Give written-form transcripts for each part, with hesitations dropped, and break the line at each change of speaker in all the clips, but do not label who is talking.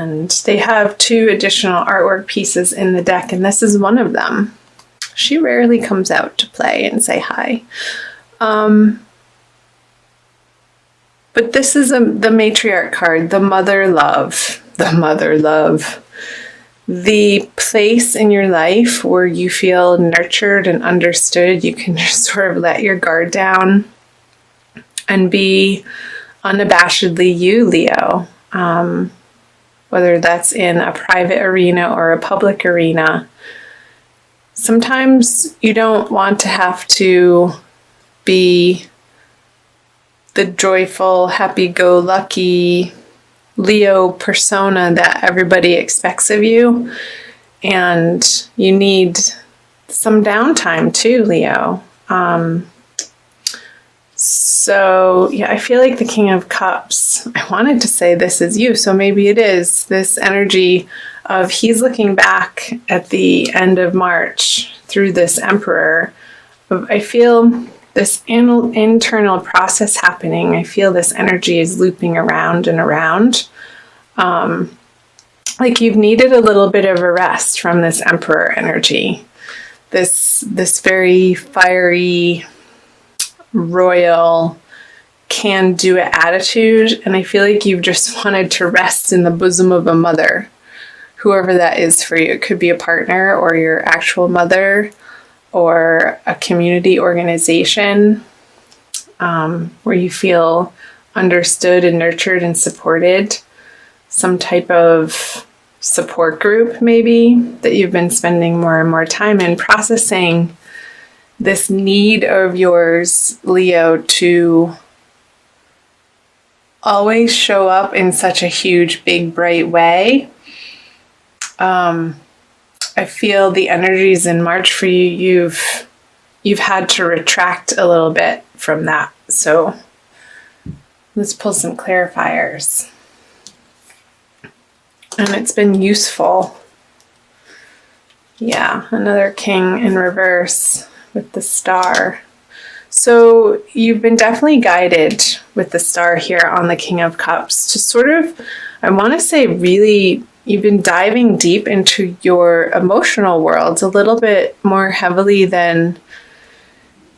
And they have 2 additional artwork pieces in the deck, and this is one of them. She rarely comes out to play and say hi. But this is the matriarch card, the mother love, the mother love. The place in your life where you feel nurtured and understood, you can just sort of let your guard down and be unabashedly you, Leo. Whether that's in a private arena or a public arena. Sometimes you don't want to have to be the joyful, happy-go-lucky Leo persona that everybody expects of you. And you need some downtime too, Leo. So, yeah, I feel like the King of Cups, I wanted to say this is you, so maybe it is. This energy of he's looking back at the end of March through this Emperor. I feel this internal process happening. I feel this energy is looping around and around. Like you've needed a little bit of a rest from this Emperor energy. This very fiery, royal, can-do-it attitude, and I feel like you've just wanted to rest in the bosom of a mother, whoever that is for you. It could be a partner or your actual mother or a community organization where you feel understood and nurtured and supported. Some type of support group maybe that you've been spending more and more time in, processing this need of yours, Leo, to always show up in such a huge, big, bright way. I feel the energies in March for you, you've had to retract a little bit from that. So let's pull some clarifiers. And it's been useful. Yeah, another king in reverse with the star. So you've been definitely guided with the star here on the King of Cups to sort of, I want to say really, you've been diving deep into your emotional worlds a little bit more heavily than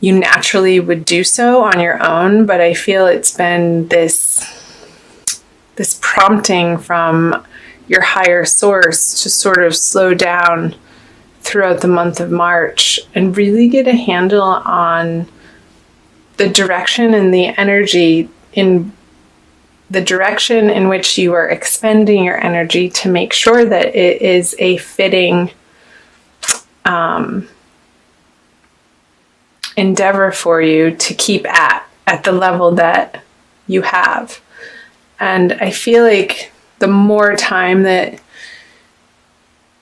you naturally would do so on your own. But I feel it's been this prompting from your higher source to sort of slow down throughout the month of March and really get a handle on the direction and the energy in the direction in which you are expending your energy to make sure that it is a fitting endeavor for you to keep at the level that you have. And I feel like the more time that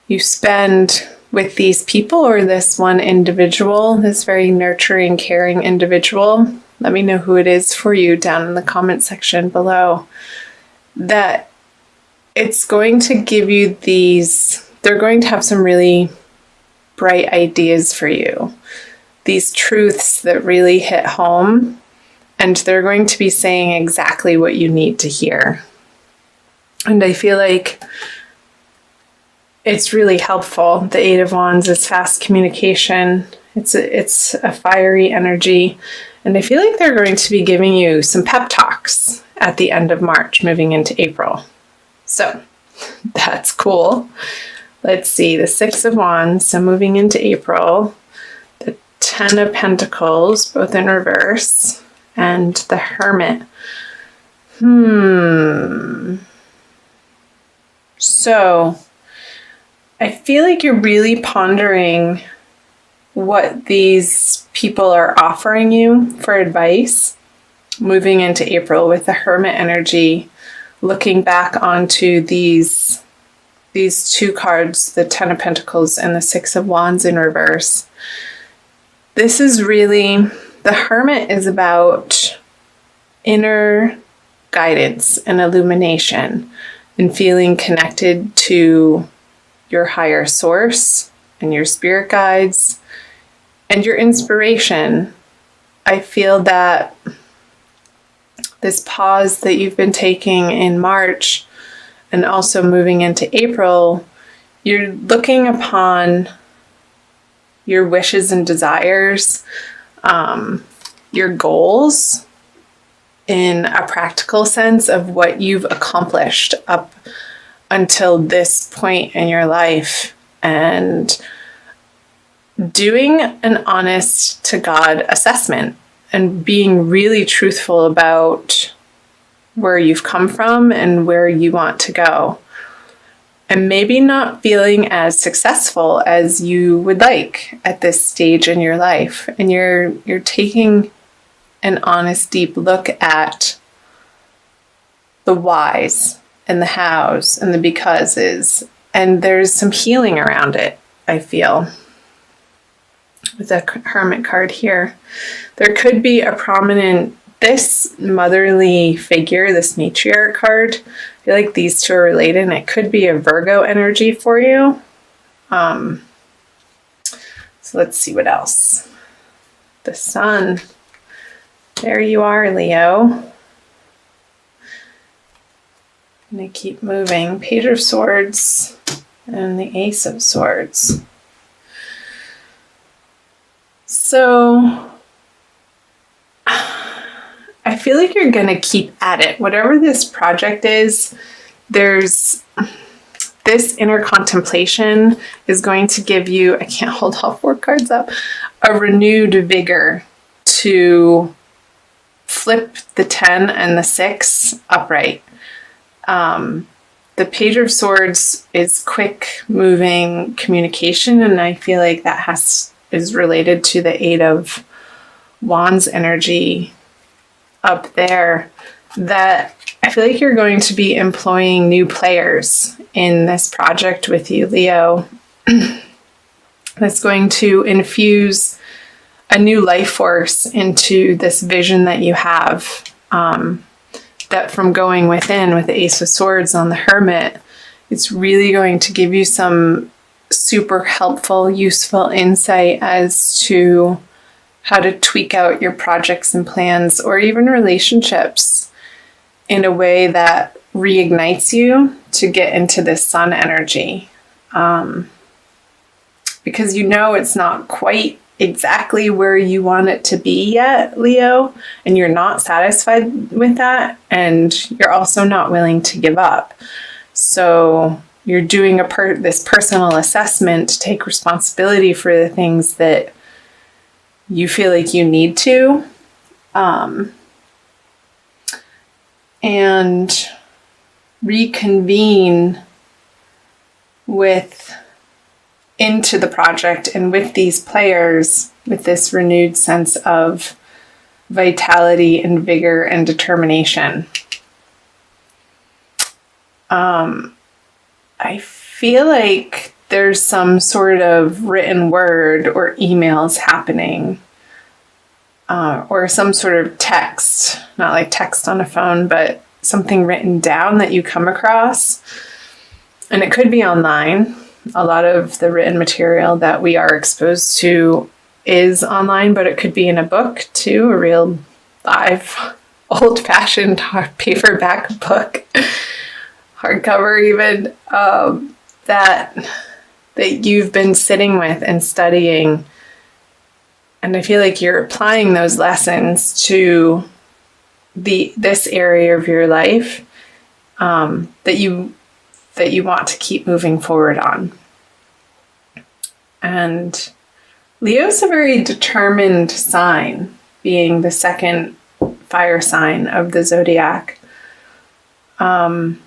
you spend with these people or this one individual, this very nurturing, caring individual, let me know who it is for you down in the comment section below, that it's going to give you they're going to have some really bright ideas for you, these truths that really hit home, and they're going to be saying exactly what you need to hear. And I feel like it's really helpful. The Eight of Wands is fast communication. It's a fiery energy. And I feel like they're going to be giving you some pep talks at the end of March, moving into April. So that's cool. Let's see, the Six of Wands, so moving into April, the Ten of Pentacles, both in reverse, and the Hermit. So I feel like you're really pondering what these people are offering you for advice moving into April with the Hermit energy, looking back onto these 2 cards, the Ten of Pentacles and the Six of Wands in reverse. This is really, the Hermit is about inner guidance and illumination and feeling connected to your higher source and your spirit guides and your inspiration. I feel that this pause that you've been taking in March and also moving into April, you're looking upon your wishes and desires, your goals in a practical sense of what you've accomplished up until this point in your life, and doing an honest to God assessment and being really truthful about where you've come from and where you want to go. And maybe not feeling as successful as you would like at this stage in your life. And you're taking an honest, deep look at the whys and the hows and the becauses. And there's some healing around it, I feel, with the Hermit card here. There could be a prominent, this motherly figure, this matriarch card. I feel like these two are related, and it could be a Virgo energy for you. So let's see what else. The Sun. There you are, Leo. I'm going to keep moving. Page of Swords and the Ace of Swords. So I feel like you're going to keep at it. Whatever this project is, there's this inner contemplation is going to give you, I can't hold all 4 cards up, a renewed vigor to flip the 10 and the 6 upright. The Page of Swords is quick moving communication, and I feel like that is related to the 8 of Wands energy up there, that I feel like you're going to be employing new players in this project with you, Leo. That's going to infuse a new life force into this vision that you have, that from going within with the Ace of Swords on the Hermit, it's really going to give you some super helpful, useful insight as to how to tweak out your projects and plans, or even relationships, in a way that reignites you to get into this Sun energy. Because you know it's not quite exactly where you want it to be yet, Leo, and you're not satisfied with that, and you're also not willing to give up. So you're doing this personal assessment to take responsibility for the things that you feel like you need to, and reconvene into the project and with these players with this renewed sense of vitality and vigor and determination. I feel like there's some sort of written word or emails happening, or some sort of text, not like text on a phone, but something written down that you come across. And it could be online. A lot of the written material that we are exposed to is online, but it could be in a book too, a real live, old-fashioned paperback book, hardcover even, that you've been sitting with and studying. And I feel like you're applying those lessons to this area of your life, that you want to keep moving forward on. And Leo's a very determined sign, being the second fire sign of the zodiac. And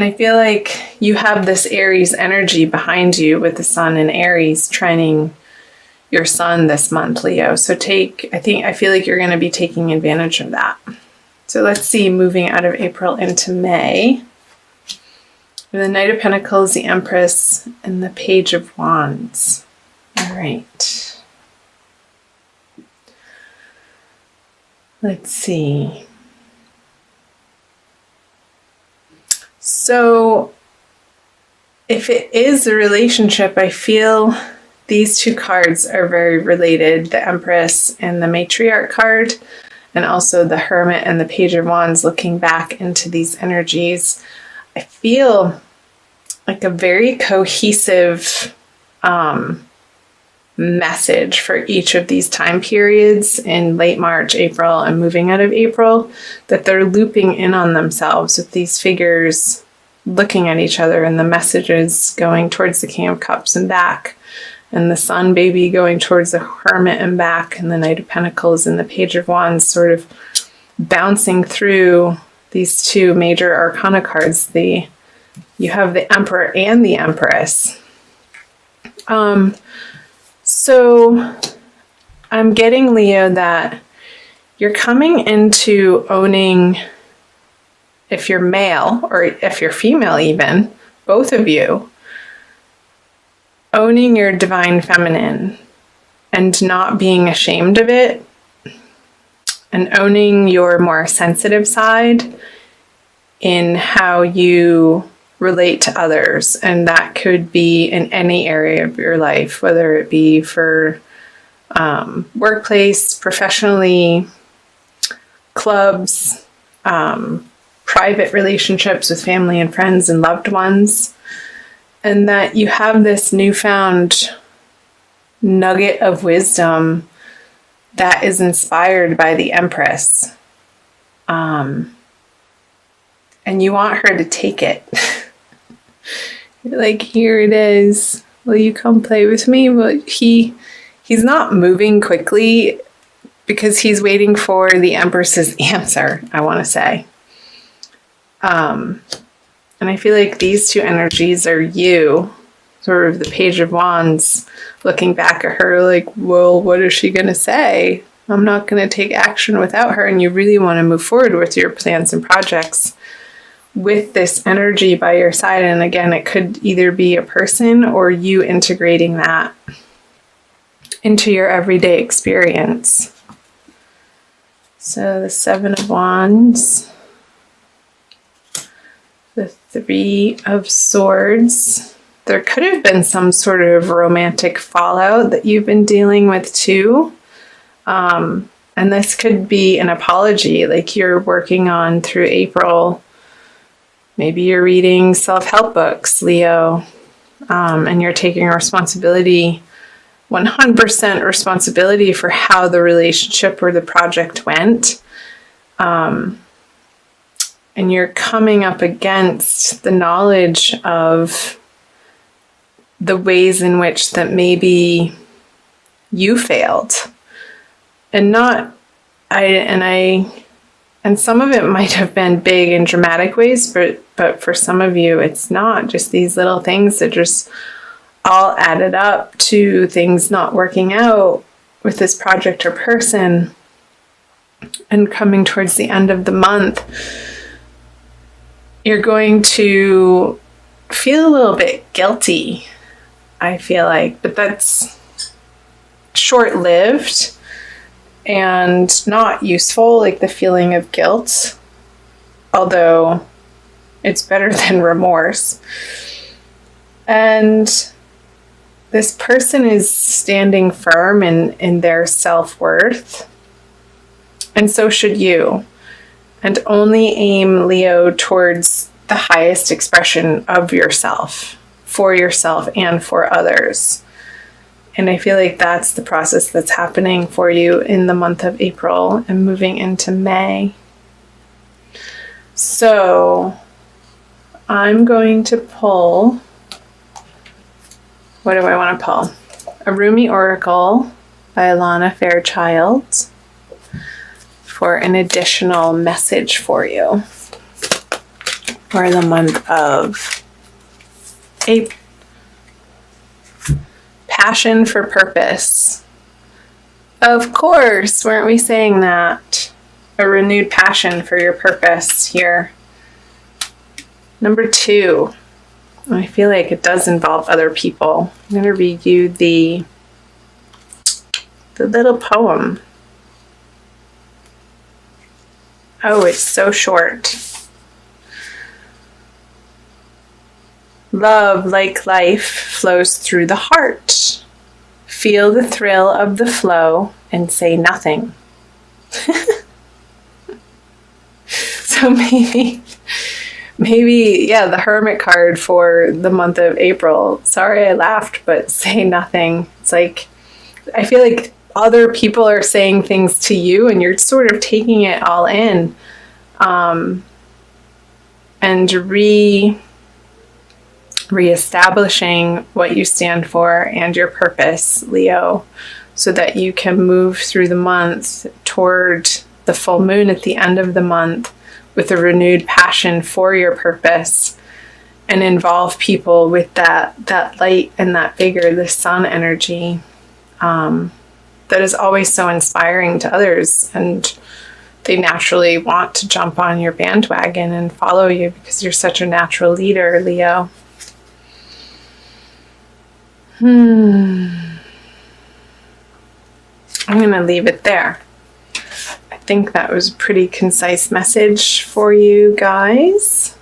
I feel like you have this Aries energy behind you with the Sun in Aries trining your Sun this month, Leo. So I feel like you're going to be taking advantage of that. So let's see, moving out of April into May. The Knight of Pentacles, the Empress, and the Page of Wands. All right. Let's see. So if it is a relationship, I feel these two cards are very related, the Empress and the Matriarch card, and also the Hermit and the Page of Wands, looking back into these energies. I feel like a very cohesive message for each of these time periods in late March, April, and moving out of April, that they're looping in on themselves with these figures looking at each other, and the messages going towards the King of Cups and back, and the Sun baby going towards the Hermit and back, and the Knight of Pentacles and the Page of Wands sort of bouncing through these two major arcana cards. You have the Emperor and the Empress. So I'm getting, Leo, that you're coming into owning, if you're male or if you're female even, both of you, owning your divine feminine and not being ashamed of it, and owning your more sensitive side in how you relate to others. And that could be in any area of your life, whether it be for workplace, professionally, clubs, private relationships with family and friends and loved ones. And that you have this newfound nugget of wisdom that is inspired by the Empress. And you want her to take it. You're like, here it is. Will you come play with me? But he's not moving quickly because he's waiting for the Empress's answer, I want to say. And I feel like these two energies are you, sort of the Page of Wands, looking back at her like, well, what is she going to say? I'm not going to take action without her. And you really want to move forward with your plans and projects with this energy by your side. And again, it could either be a person or you integrating that into your everyday experience. So the Seven of Wands, the Three of Swords. There could have been some sort of romantic fallout that you've been dealing with too. And this could be an apology, like you're working on through April. Maybe you're reading self-help books, Leo, and you're taking responsibility, 100% responsibility for how the relationship or the project went. And you're coming up against the knowledge of the ways in which that maybe you failed. And some of it might have been big and dramatic ways, but for some of you, it's not. Just these little things that just all added up to things not working out with this project or person. And coming towards the end of the month, you're going to feel a little bit guilty, I feel like, but that's short-lived and not useful, like the feeling of guilt, although it's better than remorse. And this person is standing firm in their self-worth, and so should you. And only aim, Leo, towards the highest expression of yourself, for yourself and for others. And I feel like that's the process that's happening for you in the month of April and moving into May. So I'm going to pull, what do I want to pull? A Rumi Oracle by Alana Fairchild for an additional message for you for the month of April. Passion for purpose. Of course, weren't we saying that? A renewed passion for your purpose here. Number 2. I feel like it does involve other people. I'm going to read you the little poem. Oh, it's so short. Love, like life, flows through the heart. Feel the thrill of the flow and say nothing. So Maybe, yeah, the Hermit card for the month of April. Sorry I laughed, but say nothing. It's like, I feel like other people are saying things to you and you're sort of taking it all in, and reestablishing what you stand for and your purpose, Leo, so that you can move through the month toward the full moon at the end of the month with a renewed passion for your purpose, and involve people with that light and that vigor, the sun energy, that is always so inspiring to others, and they naturally want to jump on your bandwagon and follow you because you're such a natural leader, Leo. I'm going to leave it there. I think that was a pretty concise message for you guys.